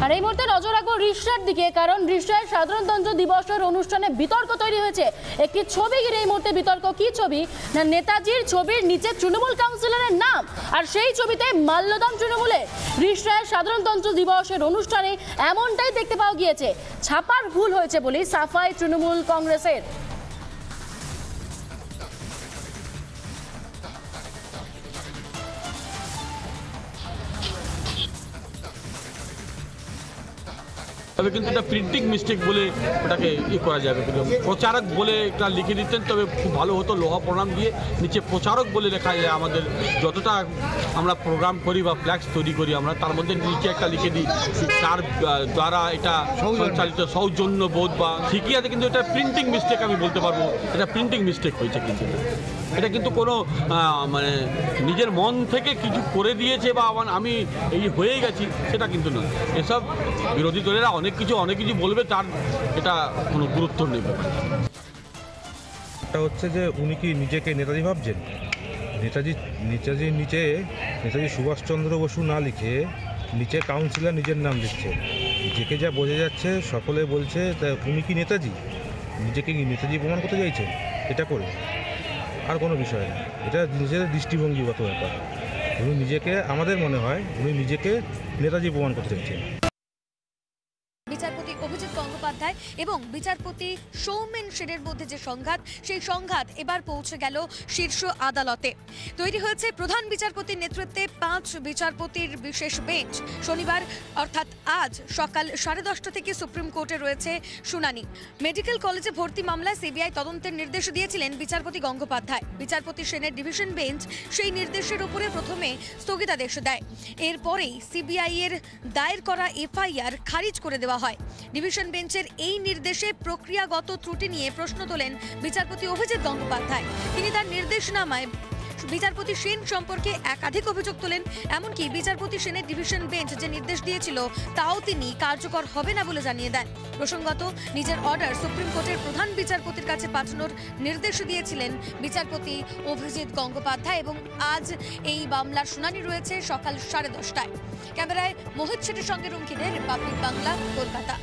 আর এই মুহূর্তে নজর রাখবো রিষড়ার দিকে, কারণ রিষড়ায় সাধারণতন্ত্র দিবসের অনুষ্ঠানে বিতর্ক তৈরি হয়েছে। একটি ছবি ঘিরে এই মুহূর্তে বিতর্ক। কি ছবি? না, নেতাজির ছবির নিচে তৃণমূল কাউন্সিলরের নাম, আর সেই ছবিতে মাল্যদান তৃণমূলের। রিষড়ায় সাধারণতন্ত্র দিবসের অনুষ্ঠানে এমনটাই দেখতে পাওয়া গিয়েছে। ছাপার ভুল হয়েছে বলে সাফাই তৃণমূল কংগ্রেসের। তবে কিন্তু এটা প্রিন্টিং মিস্টেক বলে ওটাকে করা যাবে, কিন্তু প্রচারক বলে একটা লিখে দিতেন তবে খুব ভালো হতো। লোহা প্রণাম দিয়ে নিচে প্রচারক বলে লেখা যায়। আমাদের যতটা আমরা প্রোগ্রাম করি বা ফ্ল্যাক্স তৈরি করি আমরা তার মধ্যে নিচে একটা লিখে দিই তার দ্বারা এটা সঞ্চালিত সৌজন্য বোধ বা ঠিকই আছে, কিন্তু এটা প্রিন্টিং মিস্টেক আমি বলতে পারবো। এটা প্রিন্টিং মিস্টেক হয়েছে, কিন্তু এটা কিন্তু কোনো মানে নিজের মন থেকে কিছু করে দিয়েছে বা আমি এই হয়ে গেছি সেটা কিন্তু নয়। এসব বিরোধী দলেরা অনেক কিছু বলবে, তার এটা কোনো গুরুত্ব নেই। এটা হচ্ছে যে উনি কি নিজেকে নেতাজি ভাবছেন? নেতাজির নিচে নেতাজি সুভাষচন্দ্র বসু না লিখে নিচে কাউন্সিলর নিজের নাম লিখছে। নিজেকে যা বোঝা যাচ্ছে সকলে বলছে তা উনি কি নেতাজি? নিজেকে কি নেতাজি প্রমাণ করতে চাইছেন এটা করে? আর কোনো বিষয় না, এটা নিজের দৃষ্টিভঙ্গিগত ব্যাপার। উনি নিজেকে, আমাদের মনে হয় উনি নিজেকে নেতাজি প্রমাণ করতে চাইছেন। বিচারপতি অভিজিৎ গঙ্গোপাধ্যায় এবং বিচারপতি সৌমেন সেনের মধ্যে যে সংঘাত, সেই সংঘাত এবার পৌঁছে গেল শীর্ষ আদালতে। তৈরি হয়েছে প্রধান বিচারপতির নেতৃত্বে 5 বিচারপতির বিশেষ বেঞ্চ। শনিবার অর্থাৎ আজ সকাল 10:30 থেকে সুপ্রিম কোর্টে রয়েছে শুনানি। মেডিকেল কলেজে ভর্তি মামলায় সিবিআই তদন্তের নির্দেশ দিয়েছিলেন বিচারপতি গঙ্গোপাধ্যায়। বিচারপতি সেনের ডিভিশন বেঞ্চ সেই নির্দেশের উপরে প্রথমে স্থগিতাদেশ দেয়। এরপরেই সিবিআই এর দায়ের করা এফআইআর খারিজ করে দেওয়া হয়। ডিভিশন বেঞ্চের এই নির্দেশে প্রক্রিয়াগত ত্রুটি নিয়ে প্রশ্ন তোলেন বিচারপতি অভিজিৎ গঙ্গোপাধ্যায়। তিনি তার নির্দেশনামায় বিচারপতি সেন সম্পর্কে একাধিক অভিযোগ তোলেন। এমনকি বিচারপতি সেনের ডিভিশন বেঞ্চ যে নির্দেশ দিয়েছিল তাও তিনি কার্যকর হবে না বলে জানিয়ে দেন। প্রসঙ্গত, নিজের অর্ডার সুপ্রিম কোর্টের প্রধান বিচারপতির কাছে পাঠানোর নির্দেশ দিয়েছিলেন বিচারপতি অভিজিৎ গঙ্গোপাধ্যায় এবং আজ এই মামলার শুনানি রয়েছে সকাল 10:30টায়। ক্যামেরায় মোহিত শেঠের সঙ্গে রুমকিনের রিপাবলিক বাংলা, কলকাতা।